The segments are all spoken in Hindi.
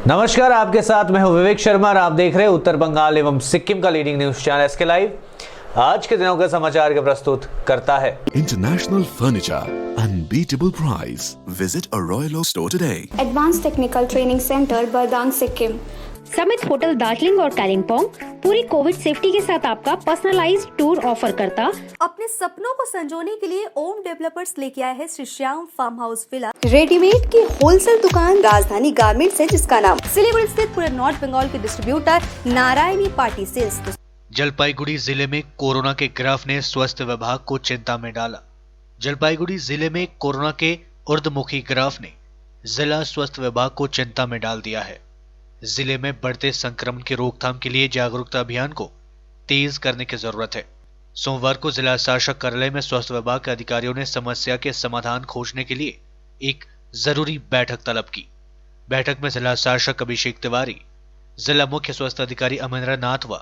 नमस्कार, आपके साथ मैं हूं विवेक शर्मा और आप देख रहे हैं उत्तर बंगाल एवं सिक्किम का leading news channel SK live. आज के दिनों के समाचार के प्रस्तुत करता है International Furniture, unbeatable price. Visit a Royal Oak store today. Advance technical training centre Bardang Sikkim. Summit hotel Darjeeling और कालिम्पोंग पूरी कोविड सेफ्टी के साथ आपका पर्सनलाइज्ड टूर ऑफर करता। अपने सपनों को संजोने के लिए ओम डेवलपर्स लेके आया है Shri Shyam farm house villa, readymade की होलसेल दुकान राजधानी गारमेंट्स है, जिसका नाम सिलीगुड़ी स्थित पूरे नॉर्थ बंगाल के distributor Narayani party sales. Jalpaiguri जिले में कोरोना के ग्राफ ने स्वास्थ्य विभाग को चिंता में डाला। जलपाईगुड़ी जिले में कोरोना के ऊर्ध्वमुखी ग्राफ ने जिला स्वास्थ्य विभाग को चिंता में डाल दिया है। जिले में बढ़ते संक्रमण की रोकथाम के लिए जागरूकता अभियान को तेज करने की जरूरत है। सोमवार को जिला शासक कार्यालय में स्वास्थ्य विभाग के अधिकारियों ने समस्या के समाधान खोजने के लिए एक जरूरी बैठक तलब की। बैठक में जिला शासक अभिषेक तिवारी, जिला मुख्य स्वास्थ्य अधिकारी अमरेंद्र नाथ व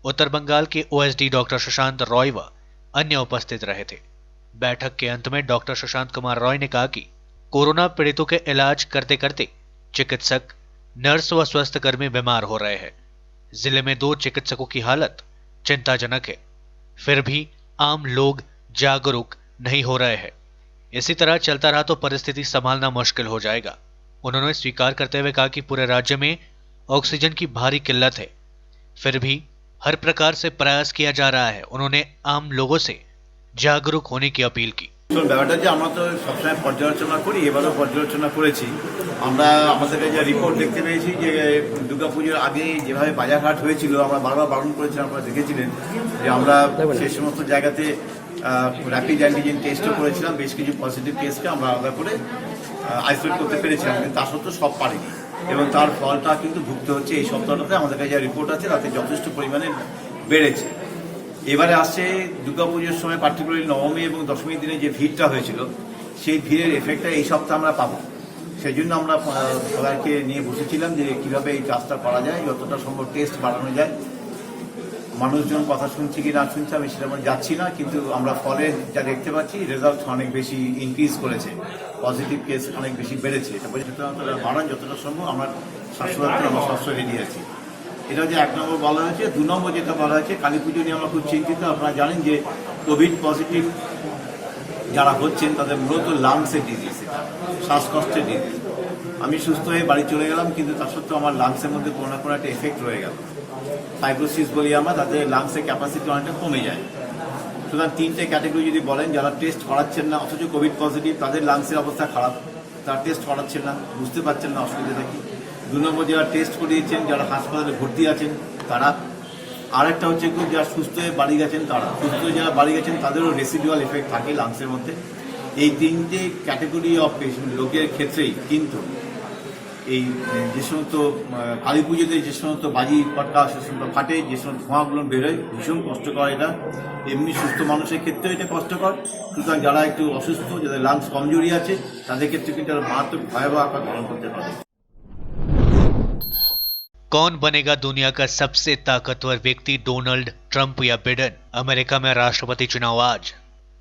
उत्तर बंगाल के ओएसडी डॉक्टर शशांत रॉय व अन्य उपस्थित रहे थे। बैठक के अंत में डॉक्टर शशांत कुमार रॉय ने कहा कि कोरोना पीड़ितों के इलाज करते करते चिकित्सक, नर्स व स्वास्थ्यकर्मी बीमार हो रहे हैं। जिले में 2 चिकित्सकों की हालत चिंताजनक है, फिर भी आम लोग जागरूक नहीं हो रहे हैं। इसी तरह चलता रहा तो परिस्थिति संभालना मुश्किल हो जाएगा। उन्होंने स्वीकार करते हुए कहा कि पूरे राज्य में ऑक्सीजन की भारी किल्लत है, फिर भी हर प्रकार से प्रयास किया जा रहा है। उन्होंने आम लोगों से जागरूक होने की अपील की। ব্যাপারটা যে আমরা তো সবসময় পর্যালোচনা করি, এবারও পর্যালোচনা করেছি। আমরা আমাদের কাছে রিপোর্ট দেখতে পেয়েছি যে দুর্গাপুজোর আগে যেভাবে বাজারঘাট হয়েছিল, আমরা বারবার বারণ করেছিলাম, আপনারা দেখেছিলেন যে আমরা সেই সমস্ত জায়গাতে র্যাপিড অ্যান্টিজেন টেস্টও করেছিলাম। বেশ কিছু পজিটিভ কেসকে আমরা আলাদা করে আইসোলেট করতে পেরেছিলাম, কিন্তু তা সত্ত্বেও সব পারিনি এবং তার ফলটা কিন্তু ভুগতে হচ্ছে। এই সপ্তাহটাতে আমাদের কাছে যা রিপোর্ট আছে তাতে যথেষ্ট পরিমাণে বেড়েছে। এবারে আসছে দুর্গাপুজোর সময়, পার্টিকুলারলি নবমী এবং দশমীর দিনে যে ভিড়টা হয়েছিল, সেই ভিড়ের এফেক্টটা এই সপ্তাহে আমরা পাবো। সেই জন্য আমরা সবাইকে নিয়ে বসেছিলাম যে কিভাবে এই কাজটা করা যায়, যতটা সম্ভব টেস্ট বাড়ানো যায়। মানুষজন কথা শুনছে কি না শুনছে আমি সেটা যাচ্ছি না, কিন্তু আমরা ফলে যা দেখতে পাচ্ছি রেজাল্ট অনেক বেশি ইনক্রিজ করেছে, পজিটিভ কেস অনেক বেশি বেড়েছে। এটা বাড়ান যতটা সম্ভব আমার স্বাস্থ্য আমরা স্বাস্থ্য রেডি আছি। এটা হচ্ছে 1 নম্বর বলা হয়েছে। 2 নম্বর যেটা বলা হয়েছে, কালী পুজো নিয়ে আমরা খুব চিন্তিত। আপনারা জানেন যে কোভিড পজিটিভ যারা হচ্ছেন তাদের মূলত লাংসের ডিজিজ, এটা শ্বাসকষ্টের ডিজিজ। আমি সুস্থ হয়ে বাড়ি চলে গেলাম, কিন্তু তার সত্ত্বেও আমার লাংসের মধ্যে কোনো না কোনো একটা এফেক্ট রয়ে গেল। ফাইব্রোসিস বলি আমরা, তাদের লাংসের ক্যাপাসিটি অনেকটা কমে যায়। সুতরাং 3টে ক্যাটাগরি যদি বলেন, যারা টেস্ট করাচ্ছেন না অথচ কোভিড পজিটিভ, তাদের লাংসের অবস্থা খারাপ, তারা টেস্ট করাচ্ছেন না, বুঝতে পারছেন না অসুবিধাটা কি। 2 নম্বর যারা টেস্ট করিয়েছেন, যারা হাসপাতালে ভর্তি আছেন তারা। আরেকটা হচ্ছে যারা সুস্থ হয়ে বাড়ি গেছেন তারা। সুস্থ হয়ে যারা বাড়ি গেছেন তাদেরও রেসিডুয়াল এফেক্ট থাকে লাংসের মধ্যে। এই 3টে ক্যাটাগরি অফ লোকের ক্ষেত্রেই কিন্তু এই যে সমস্ত কালী পুজোতে যে সমস্ত বাজি পটকা সে সমস্ত ফাটে, যে সমস্ত ধোঁয়াগুলো বেরোয়, ভীষণ কষ্টকর এটা। এমনি সুস্থ মানুষের ক্ষেত্রেও এটা কষ্টকর। সুতরাং যারা একটু অসুস্থ, যাদের লাংস কমজোরি আছে, তাদের ক্ষেত্রে কিন্তু মারাত্মক ভয়াবহ আকার ধারণ করতে পারে। कौन बनेगा दुनिया का सबसे ताकतवर व्यक्ति, डोनाल्ड ट्रंप या बिडेन? अमेरिका में राष्ट्रपति चुनाव आज।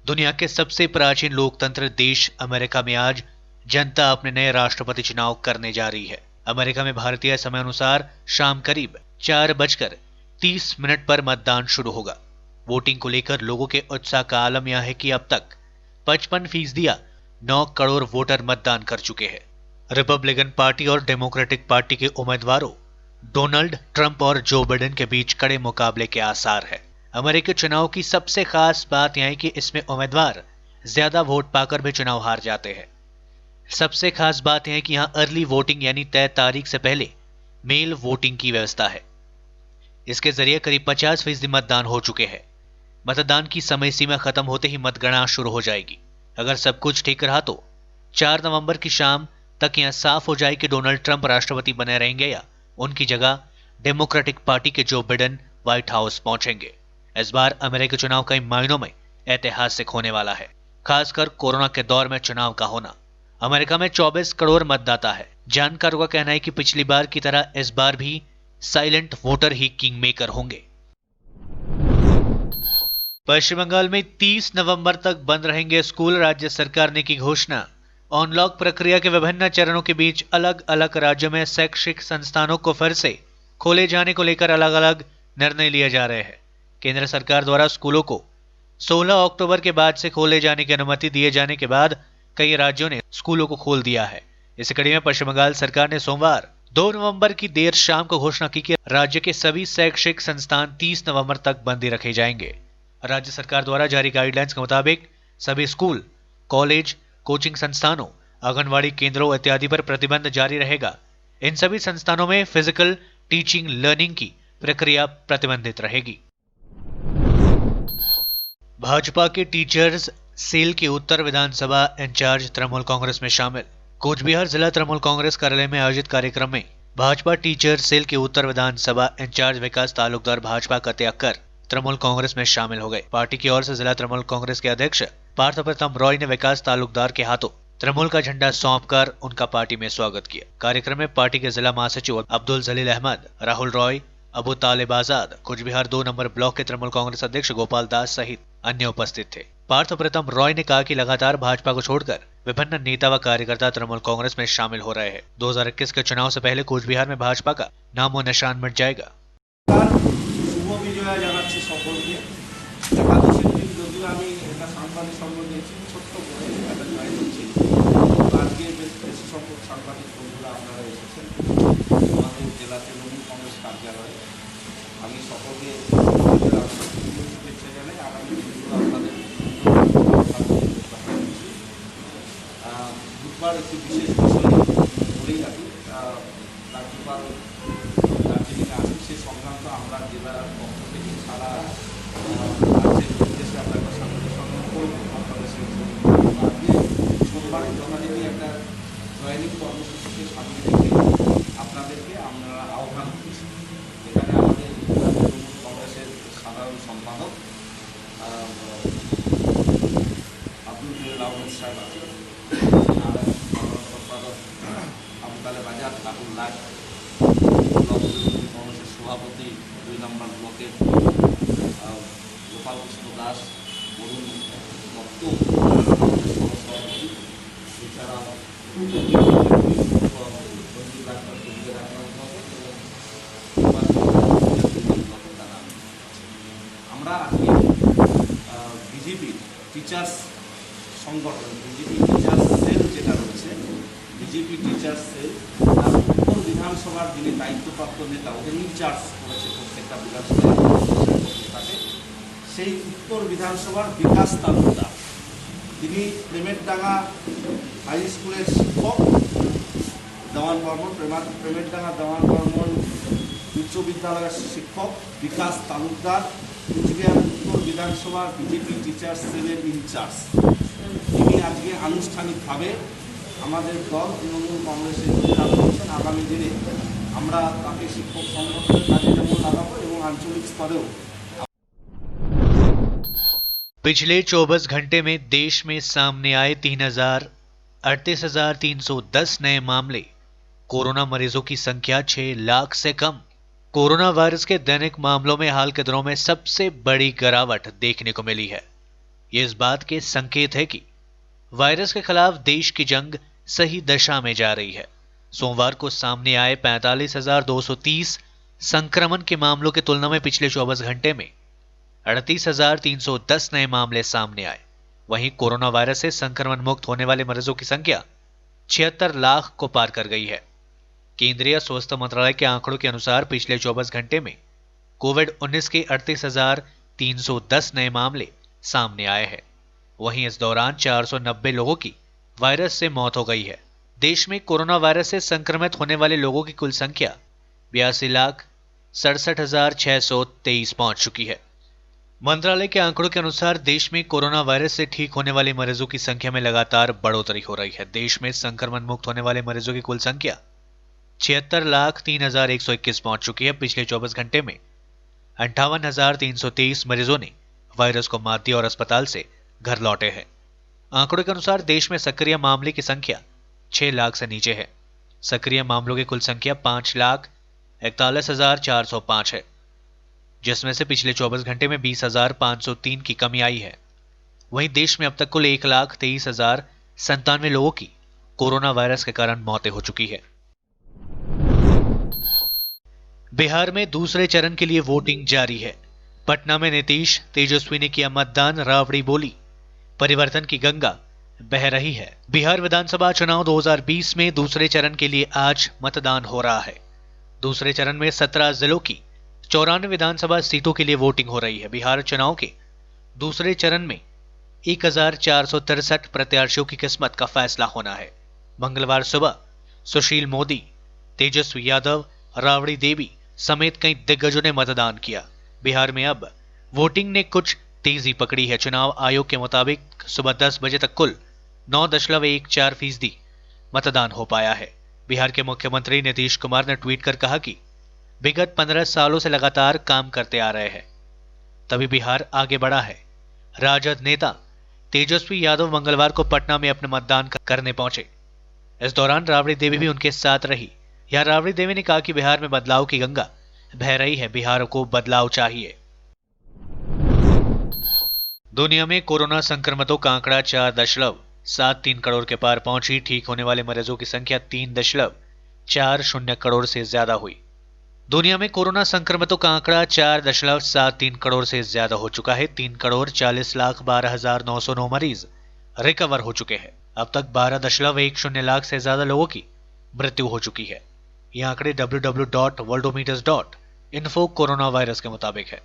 दुनिया के सबसे प्राचीन लोकतंत्र देश अमेरिका में आज जनता अपने नए राष्ट्रपति चुनाव करने जा रही है। अमेरिका में भारतीय समय अनुसार शाम करीब 4:30 पर मतदान शुरू होगा। वोटिंग को लेकर लोगों के उत्साह का आलम यह है कि अब तक 55% या 9 करोड़ वोटर मतदान कर चुके हैं। रिपब्लिकन पार्टी और डेमोक्रेटिक पार्टी के उम्मीदवारों डोनाल्ड ट्रंप और जो बिडेन के बीच कड़े मुकाबले के आसार है। अमेरिकी चुनाव की सबसे खास बात यह है कि इसमें उम्मीदवार ज्यादा वोट पाकर भी चुनाव हार जाते हैं। सबसे खास बात यह है कि यहां अर्ली वोटिंग यानी तय तारीख से पहले मेल वोटिंग की व्यवस्था है। इसके जरिए करीब 50% मतदान हो चुके हैं। मतदान की समय सीमा खत्म होते ही मतगणना शुरू हो जाएगी। अगर सब कुछ ठीक रहा तो 4 नवंबर की शाम तक यह साफ हो जाए कि डोनाल्ड ट्रंप राष्ट्रपति बने रहेंगे या उनकी जगह डेमोक्रेटिक पार्टी के जो बिडेन व्हाइट हाउस पहुंचेंगे। इस बार अमेरिकी चुनाव कई मायनों में ऐतिहासिक होने वाला है, खासकर कोरोना के दौर में चुनाव का होना। अमेरिका में 24 करोड़ मतदाता है। जानकारों का कहना है कि पिछली बार की तरह इस बार भी साइलेंट वोटर ही किंग मेकर होंगे। पश्चिम बंगाल में 30 नवंबर तक बंद रहेंगे स्कूल, राज्य सरकार ने की घोषणा। अनलॉक प्रक्रिया के विभिन्न चरणों के बीच अलग अलग राज्यों में शैक्षिक संस्थानों को फिर से खोले जाने को लेकर अलग अलग निर्णय लिए जा रहे हैं। केंद्र सरकार द्वारा स्कूलों को 16 अक्टूबर के बाद से खोले जाने की अनुमति दिए जाने के बाद कई राज्यों ने स्कूलों को खोल दिया है। इस कड़ी में पश्चिम बंगाल सरकार ने सोमवार 2 नवंबर की देर शाम को घोषणा की कि राज्य के सभी शैक्षिक संस्थान 30 नवंबर तक बंद रखे जाएंगे। राज्य सरकार द्वारा जारी गाइडलाइंस के मुताबिक सभी स्कूल, कॉलेज, कोचिंग संस्थानों, आंगनवाड़ी केंद्रों इत्यादि पर प्रतिबंध जारी रहेगा। इन सभी संस्थानों में फिजिकल टीचिंग लर्निंग की प्रक्रिया प्रतिबंधित रहेगी। भाजपा के टीचर्स सेल के उत्तर विधानसभा इंचार्ज तृणमूल कांग्रेस में शामिल। कोच बिहार जिला तृणमूल कांग्रेस कार्यालय में आयोजित कार्यक्रम में भाजपा टीचर सेल के उत्तर विधानसभा इंचार्ज विकास तालुकदार भाजपा का त्याग कर तृणमूल कांग्रेस में शामिल हो गए। पार्टी की ओर से जिला तृणमूल कांग्रेस के अध्यक्ष पार्थ प्रथम रॉय ने विकास तालुकदार के हाथों तृणमूल का झंडा सौंपकर उनका पार्टी में स्वागत किया। कार्यक्रम में पार्टी के जिला महासचिव अब्दुल जलील अहमद, राहुल रॉय, अबू तालिब आजाद, कुछ बिहार 2 नंबर ब्लॉक के तृणमूल कांग्रेस अध्यक्ष गोपाल दास सहित अन्य उपस्थित थे। पार्थ प्रथम रॉय ने कहा कि लगातार भाजपा को छोड़कर विभिन्न नेता व कार्यकर्ता तृणमूल कांग्रेस में शामिल हो रहे हैं। 2021 के चुनाव से पहले कूच बिहार में भाजपा का नामो निशान मिट जाएगा। শুভ বিজয় জানাচ্ছি সকলকে। একাদশীর দিন যদিও আমি একটা সাংবাদিক সঙ্গ দিয়েছি, ছোট্ট করে একটা জয় করছি। আজকে বেশি সংখ্যক সাংবাদিক বন্ধুরা আপনারা এসেছেন আমাদের জেলা তৃণমূল কংগ্রেস কার্যালয়ে। আমি সকলকে শুভেচ্ছা জানাই। আগামী দিনগুলো আপনাদের বুধবার একটি বিশেষ বিষয় বলেই রাখি। রাজ্যপাল দার্জিলিংয়ে আসি, সে সংক্রান্ত আমরা জেলার পক্ষ থেকে সারা রাজ্যের উদ্দেশ্যে আমরা একটা সাংবাদিক সম্মেলন করব। আপনাদের সেই আজকে সোমবার যথারীতি একটা জয়নিং কর্মসূচিকে সামনে রেখে আপনাদেরকে আমরা আহ্বান করছি। এখানে আমাদের জেলা তৃণমূল কংগ্রেসের সাধারণ সম্পাদক আব্দুল জলিল আহমেদ সাহেব আছেন, সাধারণ সম্পাদক আবু তালেব আজাদ, রাহুল রায়, ব্লক তৃণমূল কংগ্রেসের সভাপতি 2 নম্বর ব্লকের গোপাল কৃষ্ণ দাস, বরুণ দত্ত সহসভাপতি, এছাড়াও আমরা আজকে বিজেপি টিচার্স সংগঠন, বিজেপি টিচার্স সেল যেটা রয়েছে, বিজেপি টিচার্স সেল তার উত্তর বিধানসভার যিনি দায়িত্বপ্রাপ্ত নেতা, ওদের ইনচার্জ করেছে প্রত্যেকটা বিধানসভায় থাকে, সেই উত্তর বিধানসভার বিকাশ তালুকদার, তিনি প্রেমেরডাঙ্গা হাই স্কুলের শিক্ষক, দেওয়ান বর্মন, প্রেমেরডাঙ্গা দেওয়ান বর্মন উচ্চ বিদ্যালয়ের শিক্ষক বিকাশ তালুকদার কুচবিহার উত্তর বিধানসভার বিজেপি টিচার্স সেলের ইনচার্জ। তিনি আজকে আনুষ্ঠানিকভাবে আমাদের দল তৃণমূল কংগ্রেসের যোগদান করছেন। আগামী দিনে আমরা তাকে শিক্ষক সংগঠনের কাজে যেমন লাগাবো এবং আঞ্চলিক স্তরেও। पिछले 24 घंटे में देश में सामने आए 38,310 नए मामले। कोरोना मरीजों की संख्या 6 लाख से कम। कोरोना वायरस के दैनिक मामलों में हाल के दिनों में सबसे बड़ी गिरावट देखने को मिली है। ये इस बात के संकेत है कि वायरस के खिलाफ देश की जंग सही दशा में जा रही है। सोमवार को सामने आए 45,230 संक्रमण के मामलों की तुलना में पिछले 24 घंटे में 38,310 नए मामले सामने आए। वहीं कोरोना वायरस से संक्रमण मुक्त होने वाले मरीजों की संख्या 76 लाख को पार कर गई है। केंद्रीय स्वास्थ्य मंत्रालय के आंकड़ों के अनुसार पिछले 24 घंटे में कोविड-19 के 38,310 नए मामले सामने आए हैं। वहीं इस दौरान 490 लोगों की वायरस से मौत हो गई है। देश में कोरोना वायरस से संक्रमित होने वाले लोगों की कुल संख्या 82,67,623 पहुंच चुकी है। मंत्रालय के आंकड़ों के अनुसार देश में कोरोना वायरस से ठीक होने वाले मरीजों की संख्या में लगातार बढ़ोतरी हो रही है। देश में संक्रमण मुक्त होने वाले मरीजों की कुल संख्या 76,03,121 पहुंच चुकी है। पिछले 24 घंटे में 58,323 मरीजों ने वायरस को मात दिया और अस्पताल से घर लौटे हैं। आंकड़ों के अनुसार देश में सक्रिय मामले की संख्या 6 लाख से नीचे है। सक्रिय मामलों की कुल संख्या 5,41,405 है, जिसमें से पिछले 24 घंटे में 20,503 की कमी आई है। वहीं देश में अब तक कुल 1,23,097 लोगों की कोरोना वायरस के कारण मौतें हो चुकी है। बिहार में दूसरे चरण के लिए वोटिंग जारी है। पटना में नीतीश तेजस्वी ने किया मतदान, राबड़ी बोली, परिवर्तन की गंगा बह रही है। बिहार विधानसभा चुनाव 2020 में दूसरे चरण के लिए आज मतदान हो रहा है। दूसरे चरण में 17 जिलों की 94 विधानसभा सीटों के लिए वोटिंग हो रही है। बिहार चुनाव के दूसरे चरण में 1463 प्रत्याशियों की किस्मत का फैसला होना है। मंगलवार सुबह सुशील मोदी, तेजस्वी यादव, राबड़ी देवी समेत कई दिग्गजों ने मतदान किया। बिहार में अब वोटिंग ने कुछ तेजी पकड़ी है। चुनाव आयोग के मुताबिक सुबह 10 बजे तक कुल 9.14% मतदान हो पाया है। बिहार के मुख्यमंत्री नीतीश कुमार ने ट्वीट कर कहा कि विगत 15 सालों से लगातार काम करते आ रहे हैं, तभी बिहार आगे बढ़ा है। राजद नेता तेजस्वी यादव मंगलवार को पटना में अपने मतदान करने पहुंचे। इस दौरान राबड़ी देवी भी उनके साथ रही। यह राबड़ी देवी ने कहा कि बिहार में बदलाव की गंगा बह रही है, बिहार को बदलाव चाहिए। दुनिया में कोरोना संक्रमितों का आंकड़ा 4.73 करोड़ के पार पहुंची। ठीक होने वाले मरीजों की संख्या 3.40 करोड़ से ज्यादा हुई। दुनिया में कोरोना संक्रमितों का आंकड़ा 4.73 करोड़ से ज्यादा हो चुका है। 3,40,12,909 मरीज रिकवर हो चुके हैं। अब तक 12.10 लाख से ज्यादा लोगों की मृत्यु हो चुकी है। ये आंकड़े www.worldometers.info कोरोना वायरस के मुताबिक है।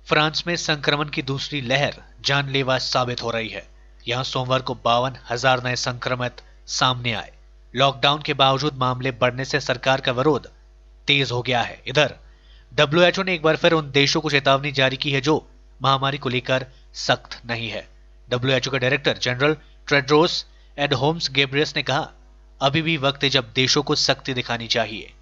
फ्रांस में संक्रमण की दूसरी लहर जानलेवा साबित हो रही है। यहां सोमवार को 52,000 नए संक्रमित सामने आए। लॉकडाउन के बावजूद मामले बढ़ने से सरकार का विरोध तेज हो गया है। इधर WHO ने एक बार फिर उन देशों को चेतावनी जारी की है जो महामारी को लेकर सख्त नहीं है। WHO के डायरेक्टर जनरल टेड्रोस एडहोम्स गेब्रियस ने कहा, अभी भी वक्त है जब देशों को सख्ती दिखानी चाहिए।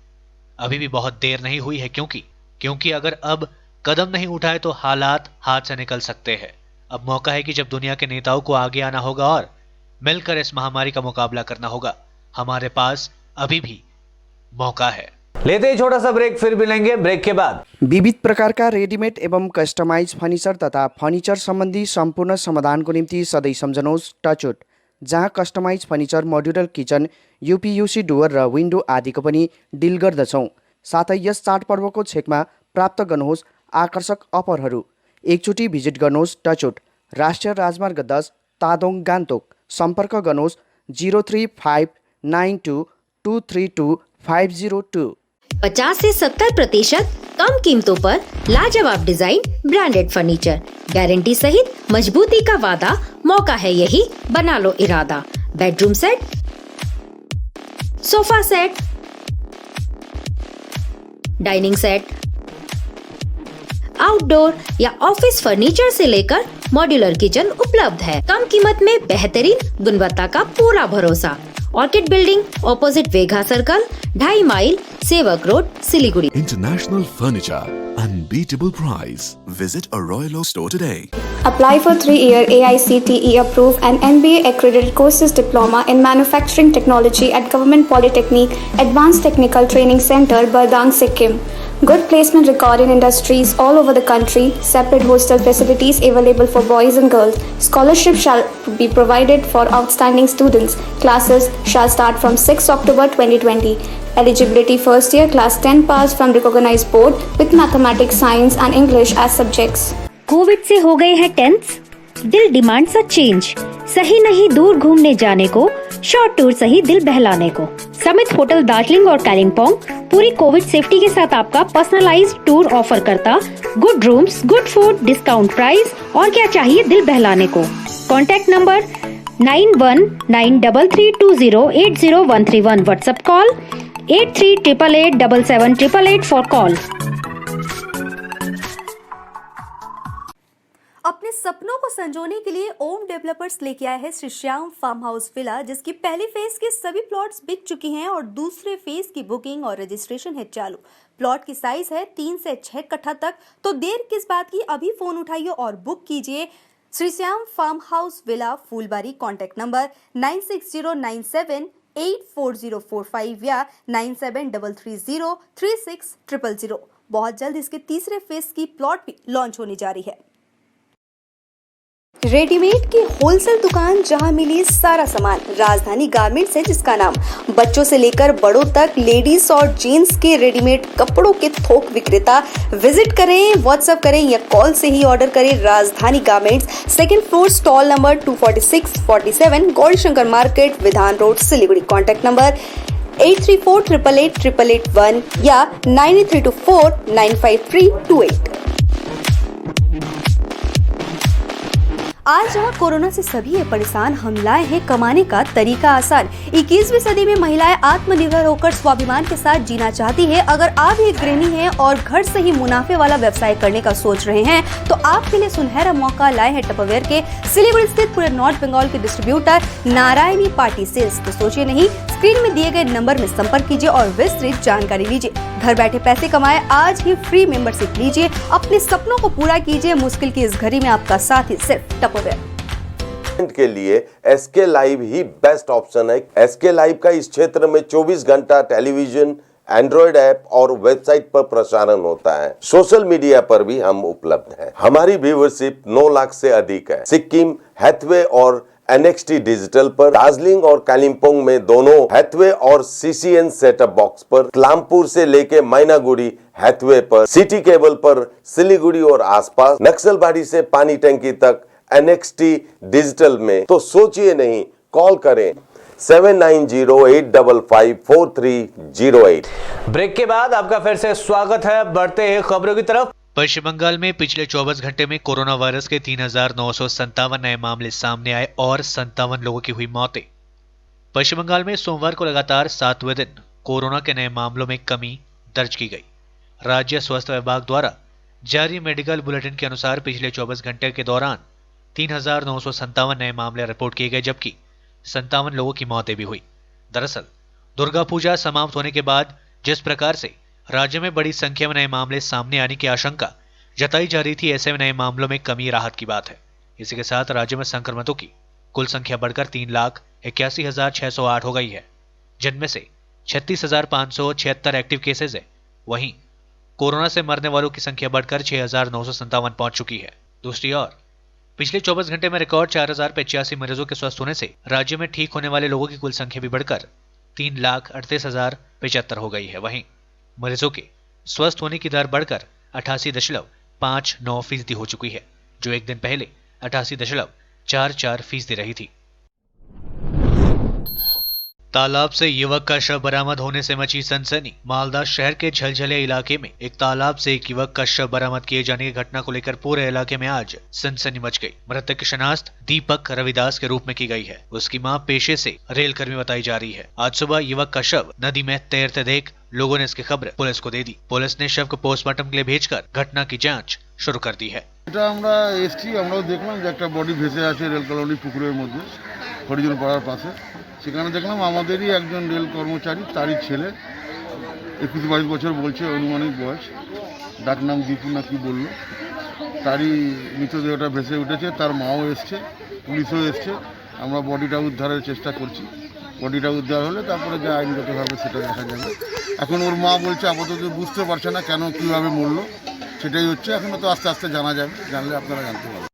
अभी भी बहुत देर नहीं हुई है क्योंकि अगर अब कदम नहीं उठाए तो हालात हाथ से निकल सकते हैं। अब मौका है कि जब दुनिया के नेताओं को आगे आना होगा और मिलकर इस महामारी का मुकाबला करना होगा। हमारे पास अभी भी मौका है। लेते ही छोटा सा ब्रेक, फिर मिलेंगे ब्रेक के बाद। विविध प्रकारका रेडिमेड एवं कस्टमाइज फर्निचर तथा फर्निचर सम्बन्धी सम्पूर्ण समाधानको निम्ति सधैँ सम्झनुहोस् टचवुड, जहाँ customize furniture, modular kitchen, UPVC door र विन्डो आदिको पनि डिल गर्दछौँ। साथै यस चाडपर्वको छेकमा प्राप्त गर्नुहोस् आकर्षक अफरहरू। एकचोटि भिजिट गर्नुहोस् टचवुड, राष्ट्रिय राजमार्ग 10, तादोङ, गान्तोक। सम्पर्क गर्नुहोस् 035922322502। 50 से 70% कम कीमतों पर लाजवाब डिजाइन, ब्रांडेड फर्नीचर, गारंटी सहित मजबूती का वादा। मौका है यही, बना लो इरादा। Bedroom set, sofa set, dining set, outdoor या ऑफिस फर्नीचर से लेकर मॉड्यूलर किचन उपलब्ध है। कम कीमत में बेहतरीन गुणवत्ता का पूरा भरोसा। ऑर्किड बिल्डिंग, ऑपोजिट वेगा सर्कल, 2.5 माइल, सेवक road, Siliguri. International Furniture, unbeatable price. Visit a Royal Oak store today. Apply for 3-year AICTE approved and MBA accredited courses diploma in manufacturing technology at Government Polytechnic Advanced Technical Training Center, Bardang, Sikkim. Good placement record in industries all over the country. Separate hostel facilities available for boys and girls. Scholarship shall be provided for outstanding students. Classes shall start from 6 October 2020. Eligibility: first year class 10 pass from recognized board with mathematics, science and English as subjects. Covid से हो गए हैं टेंस, दिल डिमांड सा चेंज। सही नहीं दूर घूमने जाने को, शॉर्ट टूर सही दिल बहलाने को। समित होटल दार्जिलिंग और कालिम्पोंग पूरी कोविड सेफ्टी के साथ आपका पर्सनलाइज्ड टूर ऑफर करता। Good rooms, good food, discount price और क्या चाहिए दिल बहलाने को। Contact number 919332080131। WhatsApp call 8388877888 for call. अपने सपनों को संजोने के लिए ओम डेवलपर्स लेके आया है Shri Shyam farm house villa, जिसकी पहली फेज के सभी प्लॉट्स बिक चुकी हैं और दूसरे फेज की बुकिंग और रजिस्ट्रेशन है चालू। प्लॉट की साइज है 3 से 6 कट्ठा तक, तो देर किस बात की, अभी फोन उठाइए और बुक कीजिए। Shri Shyam farm house villa, Phulbari. Contact number 9609784045 या 9733036000। बहुत जल्द इसके तीसरे फेज की प्लॉट भी लॉन्च होने जा रही है। रेडीमेड की होलसेल दुकान जहां मिली सारा सामान राजधानी गारमेंट्स है, जिसका नाम बच्चों से लेकर बड़ों तक लेडीज और जेंट्स के रेडीमेड कपड़ों के थोक विक्रेता। विजिट करें, व्हाट्सएप करें या कॉल से ही ऑर्डर करें। राजधानी garments, second floor, stall number 246-47, Gaurishankar market, विधान रोड, सिलीगुड़ी। कॉन्टैक्ट नंबर 8348888881 या 9324953228। आज जहां कोरोना से सभी है परेशान, हम लाए हैं कमाने का तरीका आसान। 21वीं सदी में महिलाएं आत्मनिर्भर होकर स्वाभिमान के साथ जीना चाहती है। अगर आप एक गृहिणी हैं और घर से ही मुनाफे वाला व्यवसाय करने का सोच रहे हैं तो आपके लिए सुनहरा मौका लाए हैं टपरवेयर के सिलीगुड़ी स्थित पूरे नॉर्थ बंगाल के डिस्ट्रीब्यूटर नारायणी पार्टी सेल्स। तो सोचिए नहीं, स्क्रीन में दिए गए नंबर में संपर्क कीजिए और विस्तृत जानकारी लीजिए। घर बैठे पैसे कमाए, आज ही फ्री मेंबरशिप लीजिए, अपने सपनों को पूरा कीजिए। मुश्किल की इस घड़ी में आपका साथ ही सिर्फ टपरवेयर के लिए एसके लाइव ही बेस्ट ऑप्शन है। एसके लाइव का इस क्षेत्र में 24 घंटा टेलीविजन, एंड्रॉइड ऐप और वेबसाइट पर प्रसारण होता है। सोशल मीडिया पर भी हम उपलब्ध हैं। हमारी व्यूवरशिप 9 लाख से अधिक है। सिक्किम, हैथवे और NXT डिजिटल पर, दार्जिलिंग और कालिम्पोंग में दोनों हैथवे और CCN सेटअप बॉक्स पर, क्लामपुर से लेके मैनागुड़ी हैथवे पर, सिटी केबल पर सिलीगुड़ी और आसपास, नक्सलबाड़ी से पानी टंकी तक NXT डिजिटल में। तो सोचिए नहीं, कॉल करें 7908554308। ब्रेक के बाद आपका फिर से स्वागत है। बढ़ते हैं खबरों की तरफ। पश्चिम बंगाल में पिछले 24 घंटे में कोरोना वायरस के 3,957 नए मामले सामने आए और 57 लोगों की हुई मौतें। पश्चिम बंगाल में सोमवार को लगातार 7वें दिन कोरोना के नए मामलों में कमी दर्ज की गई। राज्य स्वास्थ्य विभाग द्वारा जारी मेडिकल बुलेटिन के अनुसार पिछले 24 घंटे के दौरान 3,957 नए मामले रिपोर्ट किए गए, जबकि 57 लोगों की मौतें भी हुई। दरअसल दुर्गा पूजा समाप्त होने के बाद जिस प्रकार से राज्य में बड़ी संख्या में नए मामले सामने आने की आशंका जताई जा रही थी, ऐसे में नए मामलों में कमी राहत की बात है। इसी के साथ राज्य में संक्रमितों की कुल संख्या बढ़कर 3,81,608 हो गई है, जिनमें से 36,576 एक्टिव केसेज है। वहीं कोरोना से मरने वालों की संख्या बढ़कर 6,957 पहुंच चुकी है। दूसरी ओर पिछले 24 घंटे में रिकॉर्ड 4,085 मरीजों के स्वस्थ होने से राज्य में ठीक होने वाले लोगों की कुल संख्या भी बढ़कर 3,38,075 हो गई है। वहीं मरीजों के स्वस्थ होने की दर बढ़कर 88.59% हो चुकी है, जो एक दिन पहले 88.44% रही थी। तालाब से युवक का शव बरामद होने से मची सनसनी। मालदा शहर के झलझले इलाके में एक तालाब से एक युवक का शव बरामद किए जाने की घटना को लेकर पूरे इलाके में आज सनसनी मच गई। मृतक की शिनाख्त दीपक रविदास के रूप में की गई है। उसकी मां पेशे से रेलकर्मी बताई जा रही है। आज सुबह युवक का शव नदी में तैरते देख लोगों ने इसकी खबर पुलिस को दे दी। पुलिस ने शव को पोस्टमार्टम के लिए भेजकर घटना की जाँच शुरू कर दी है। দেখলাম যে একটা বডি ভেসে আছে রেল কলোনি পুকুরের মধ্যে, হরিজন পাড়ার পাশে। সেখানে দেখলাম আমাদেরই একজন রেল কর্মচারী, তারই ছেলে, 21-22 বছর বলছে অনুমানিক বয়স, ডাক নাম দীপু না কি বললো, তারই মৃতদেহটা ভেসে উঠেছে। তার মাও এসছে, পুলিশও এসছে। আমরা বডিটা উদ্ধারের চেষ্টা করছি। বডিটা উদ্ধার হলে তারপরে যা আইনগতভাবে সেটা দেখা যাবে। এখন ওর মা বলছে আপাতত বুঝতে পারছে না কেন কীভাবে মরলো, সেটাই হচ্ছে। এখনও তো আস্তে আস্তে জানা যাবে, জানলে আপনারা জানতে পারবেন।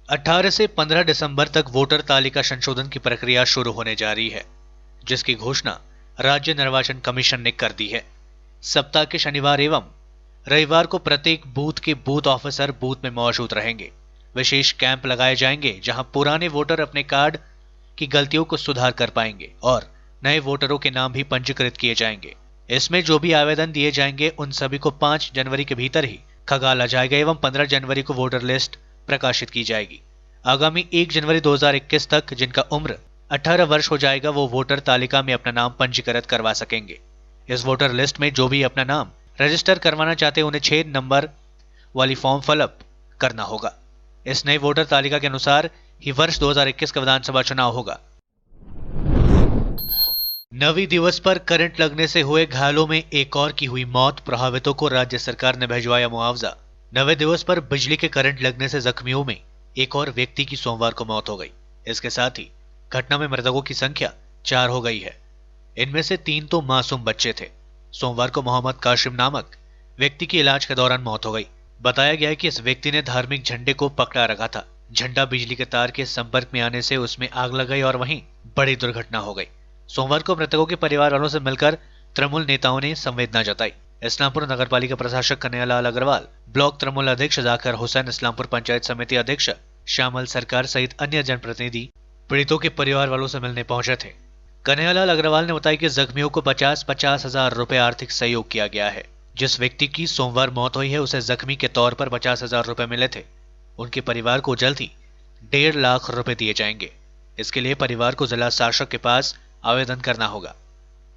18 से 15 दिसंबर तक वोटर तालिका संशोधन की प्रक्रिया शुरू होने जा रही है, जिसकी घोषणा राज्य निर्वाचन कमीशन ने कर दी है। सप्ताह के शनिवार एवं रविवार को प्रत्येक बूथ के बूथ ऑफिसर बूथ में मौजूद रहेंगे। विशेष कैंप लगाए जाएंगे जहां पुराने वोटर अपने कार्ड की गलतियों को सुधार कर पाएंगे और नए वोटरों के नाम भी पंजीकृत किए जाएंगे। इसमें जो भी आवेदन दिए जाएंगे उन सभी को 5 जनवरी के भीतर ही खंगाला जाएगा एवं 15 जनवरी को वोटर लिस्ट प्रकाशित की जाएगी। आगामी 1 जनवरी 2021 तक जिनका उम्र 18 वर्ष हो जाएगा वो वोटर तालिका में अपना नाम पंजीकृत करवा सकेंगे। इस वोटर लिस्ट में जो भी अपना नाम रजिस्टर करवाना चाहते हैं उन्हें 6 नंबर वाली फॉर्म फिलअप करना होगा। इस नई वोटर तालिका के अनुसार ही वर्ष 2021 का विधानसभा चुनाव होगा। नवी दिवस पर करंट लगने से हुए घायलों में एक और की हुई मौत। प्रभावितों को राज्य सरकार ने भिजवाया मुआवजा। नवे दिवस पर बिजली के करंट लगने से जख्मियों में एक और व्यक्ति की सोमवार को मौत हो गई। इसके साथ ही घटना में मृतकों की संख्या 4 हो गई है। इनमें से 3 तो मासूम बच्चे थे। सोमवार को मोहम्मद काशिम नामक व्यक्ति की इलाज के दौरान मौत हो गई। बताया गया है कि इस व्यक्ति ने धार्मिक झंडे को पकड़ा रखा था। झंडा बिजली के तार के संपर्क में आने से उसमें आग लग गई और वहीं बड़ी दुर्घटना हो गई। सोमवार को मृतकों के परिवार वालों से मिलकर तृणमूल नेताओं ने संवेदना जताई। इस्लामपुर नगरपालिका प्रशासक कन्हैयालाल अग्रवाल, ब्लॉक तृणमूल अध्यक्ष जाकिर हुसैन, इस्लामपुर पंचायत समिति अध्यक्ष श्यामल सरकार सहित अन्य जनप्रतिनिधि पीड़ितों के परिवार वालों से मिलने पहुंचे थे। कन्हैयालाल अग्रवाल ने बताया कि जख्मियों को 50-50 हजार रुपए आर्थिक सहयोग किया गया है। जिस व्यक्ति की सोमवार मौत हुई है उसे जख्मी के तौर पर 50,000 रुपए मिले थे। उनके परिवार को जल्द ही 1.5 लाख रुपए दिए जाएंगे। इसके लिए परिवार को जिला शासक के पास आवेदन करना होगा।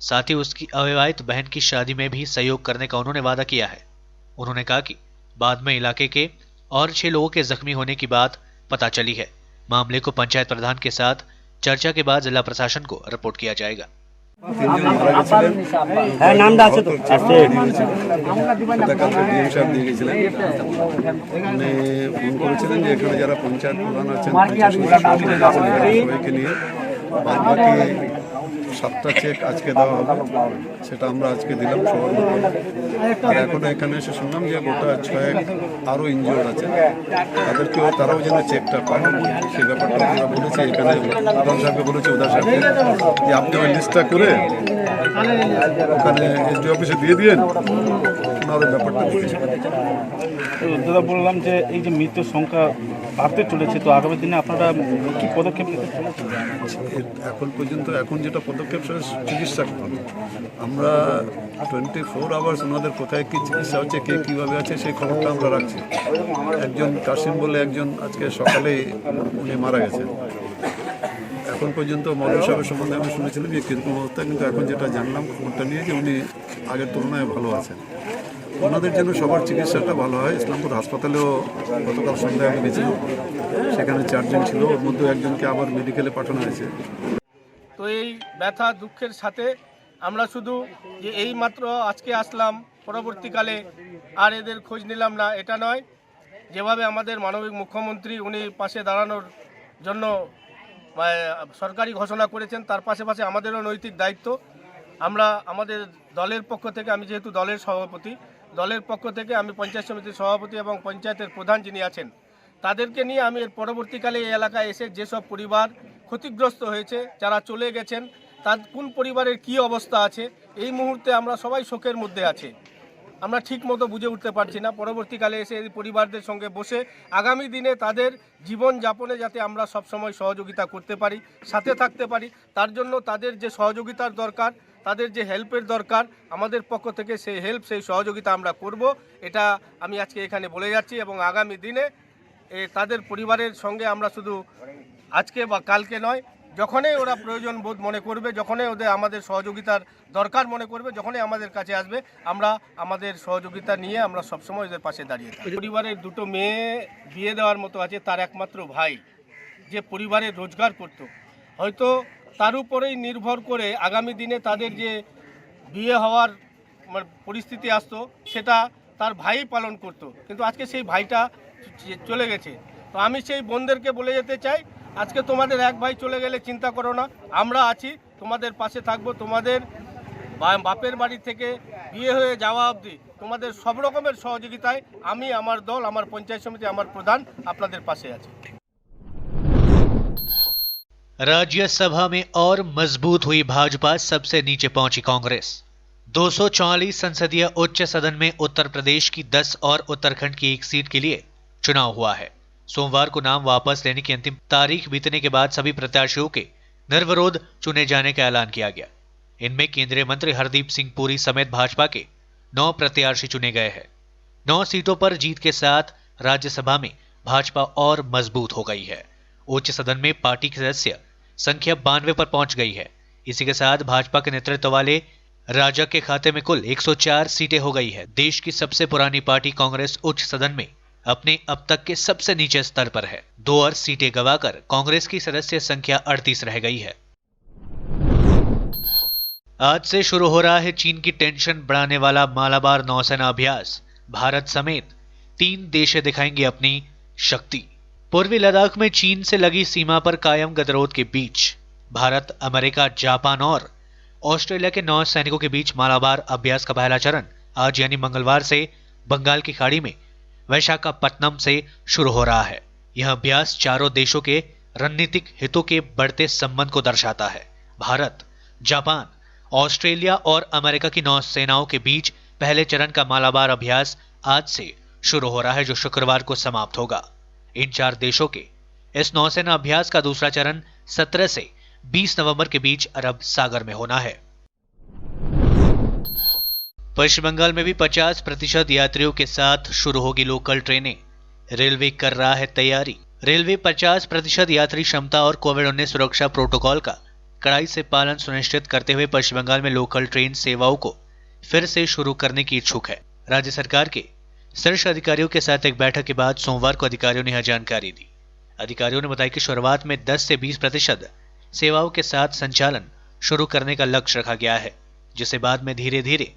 साथ ही उसकी अविवाहित बहन की शादी में भी सहयोग करने का उन्होंने वादा किया है। उन्होंने कहा कि बाद में इलाके के और 6 लोगों के जख्मी होने की बात पता चली है। मामले को पंचायत प्रधान के साथ चर्चा के बाद जिला प्रशासन को रिपोर्ट किया जाएगा। সাতটা চেক আজকে দেওয়া হবে, সেটা আমরা আজকে দিলাম সবার মতো। আর এখন এখানে এসে শুনলাম যে গোটা 6 আরও ইনজিওর্ড আছে, তাদেরকেও তারাও যেন চেকটা পায় সেই ব্যাপারটা আমরা বলেছি। এখানে প্রধান সাহেবকে বলেছি, উদা সাহেবকে, যে আপনি ওই লিস্টটা করে ওখানে এসডি অফিসে দিয়ে দিয়েন, ওনাদের ব্যাপারটা দেখেছি। দাদা বললাম যে এই যে মৃত্যুর সংখ্যা বাড়তে চলেছে, তো আগামী দিনে আপনারা কি পদক্ষেপ নিতে চলেছেন? এখন পর্যন্ত এখন যেটা পদক্ষেপ চিকিৎসা করবো আমরা 24 আওয়ার্স ওনাদের কোথায় কী চিকিৎসা হচ্ছে, কে কীভাবে আছে সেই খবরটা আমরা রাখছি। একজন কাসিম বলে একজন আজকে সকালেই উনি মারা গেছেন। এখন পর্যন্ত মৌলভী সাহেবের সম্বন্ধে আমি শুনেছিলাম যে কীরকম অবস্থা, কিন্তু এখন যেটা জানলাম খবরটা নিয়ে যে উনি আগের তুলনায় ভালো আছেন। ওনাদের জন্য সবার চিকিৎসাটা ভালো হয়। ইসলামপুর হাসপাতালেও গতকাল সন্ধ্যায় আমি গেছিলাম, সেখানে 4 জন ছিল, ওর মধ্যে একজনকে আবার মেডিকেলে পাঠানো হয়েছে। তো এই ব্যথা দুঃখের সাথে আমরা শুধু যে এই মাত্র আজকে আসলাম, পরবর্তীকালে আর এদের খোঁজ নিলাম না, এটা নয়। যেভাবে আমাদের মাননীয় মুখ্যমন্ত্রী উনি পাশে দাঁড়ানোর জন্য সরকারি ঘোষণা করেছেন, তার পাশাপাশি আমাদেরও নৈতিক দায়িত্ব। আমরা আমাদের দলের পক্ষ থেকে, আমি যেহেতু দলের সভাপতি, দলের পক্ষ থেকে আমি পঞ্চায়েত সমিতির সভাপতি এবং পঞ্চায়েতের প্রধান যিনি আছেন তাদেরকে নিয়ে আমি এর পরবর্তীকালে এই এলাকায় এসে যেসব পরিবার ক্ষতিগ্রস্ত হয়েছে, যারা চলে গেছেন, তার কোন পরিবারের কি অবস্থা আছে, এই মুহূর্তে আমরা সবাই শোকের মধ্যে আছি। আমরা ঠিক মতো বুঝে উঠতে পারছি না। পরবর্তীকালে এসে এই পরিবারদের সঙ্গে বসে আগামী দিনে তাদের জীবন যাপনে যাতে আমরা সবসময় সহযোগিতা করতে পারি, সাথে থাকতে পারি, তার জন্য তাদের যে সহযোগিতার দরকার, তাদের যে হেল্পের দরকার, আমাদের পক্ষ থেকে সেই হেল্প, সেই সহযোগিতা আমরা করব। এটা আমি আজকে এখানে বলে যাচ্ছি এবং আগামী দিনে তাদের পরিবারের সঙ্গে আমরা শুধু আজকে বা কালকে নয়, যখনই ওরা প্রয়োজন বোধ মনে করবে, যখনই ওদের আমাদের সহযোগিতার দরকার মনে করবে, যখনই আমাদের কাছে আসবে, আমরা আমাদের সহযোগিতা নিয়ে আমরা সবসময় ওদের পাশে দাঁড়িয়ে থাকি। পরিবারের 2টো মেয়ে বিয়ে দেওয়ার মতো আছে, তার একমাত্র ভাই যে পরিবারের রোজগার করত, হয়তো তার উপরেই নির্ভর করে আগামী দিনে তাদের যে বিয়ে হওয়ার পরিস্থিতি আসতো সেটা তার ভাই পালন করত, কিন্তু আজকে সেই ভাইটা চলে গেছে। তো আমি সেই বোনদেরকে বলে যেতে চাই, আজকে তোমাদের এক ভাই চলে গেলে চিন্তা করো না, আমরা আছি, তোমাদের পাশে থাকবো। তোমাদের বাপের বাড়ি থেকে বিয়ে হয়ে যাওয়া অবধি তোমাদের সব রকমের সহযোগিতায় আমি, আমার দল, আমার পঞ্চায়েত সমিতি, আমার প্রধান আপনাদের পাশে আছে। राज्यसभा में और मजबूत हुई भाजपा, सबसे नीचे पहुंची कांग्रेस। 244 संसदीय उच्च सदन में उत्तर प्रदेश की 10 और उत्तराखंड की 1 सीट के लिए चुनाव हुआ है। सोमवार को नाम वापस लेने की अंतिम तारीख बीतने के बाद सभी प्रत्याशियों के निर्विरोध चुने जाने का ऐलान किया गया। इनमें केंद्रीय मंत्री हरदीप सिंह पुरी समेत भाजपा के 9 प्रत्याशी चुने गए हैं। 9 सीटों पर जीत के साथ राज्यसभा में भाजपा और मजबूत हो गई है। उच्च सदन में पार्टी की सदस्य संख्या 92 पर पहुंच गई है। इसी के साथ भाजपा के नेतृत्व वाले राजग के खाते में कुल 104 सीटें हो गई है। देश की सबसे पुरानी पार्टी कांग्रेस उच्च सदन में अपने अब तक के सबसे नीचे स्तर पर है। 2 और सीटें गवाकर कांग्रेस की सदस्य संख्या 38 रह गई है। आज से शुरू हो रहा है चीन की टेंशन बढ़ाने वाला मालाबार नौसेना अभ्यास। भारत समेत 3 देश दिखाएंगे अपनी शक्ति। पूर्वी लद्दाख में चीन से लगी सीमा पर कायम गतिरोध के बीच भारत, अमेरिका, जापान और ऑस्ट्रेलिया के 9 सैनिकों के बीच मालाबार अभ्यास का पहला चरण आज यानी मंगलवार से बंगाल की खाड़ी में विशाखापत्तनम से शुरू हो रहा है। यह अभ्यास चारों देशों के रणनीतिक हितों के बढ़ते संबंध को दर्शाता है। भारत, जापान, ऑस्ट्रेलिया और अमेरिका की नौसेनाओं के बीच पहले चरण का मालाबार अभ्यास आज से शुरू हो रहा है, जो शुक्रवार को समाप्त होगा। इन 4 देशों के इस नौसेना अभ्यास का दूसरा चरण 17 से 20 नवंबर के बीच अरब सागर में होना है। पश्चिम बंगाल में भी 50% यात्रियों के साथ शुरू होगी लोकल ट्रेनें। रेलवे कर रहा है तैयारी। रेलवे 50% यात्री क्षमता और कोविड-19 सुरक्षा प्रोटोकॉल का कड़ाई से पालन सुनिश्चित करते हुए पश्चिम बंगाल में लोकल ट्रेन सेवाओं को फिर से शुरू करने की इच्छुक है। राज्य सरकार के शीर्ष अधिकारियों के साथ एक बैठक के बाद सोमवार को अधिकारियों ने यह जानकारी दी। अधिकारियों ने बताया कि शुरुआत में 10 से 20% सेवाओं के साथ संचालन शुरू करने का लक्ष्य रखा गया है, जिसे बाद में धीरे धीरे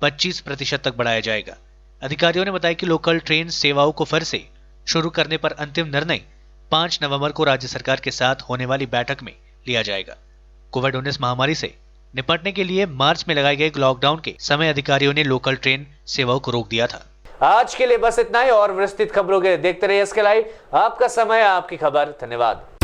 25% तक बढ़ाया जाएगा। अधिकारियों ने बताया कि लोकल ट्रेन सेवाओं को फिर से शुरू करने पर अंतिम निर्णय 5 नवंबर को राज्य सरकार के साथ होने वाली बैठक में लिया जाएगा। कोविड-19 महामारी से निपटने के लिए मार्च में लगाए गए लॉकडाउन के समय अधिकारियों ने लोकल ट्रेन सेवाओं को रोक दिया था। आज के लिए बस इतना ही। और विस्तृत खबरों के लिए देखते रहिए SK लाइव। आपका समय, आपकी खबर। धन्यवाद।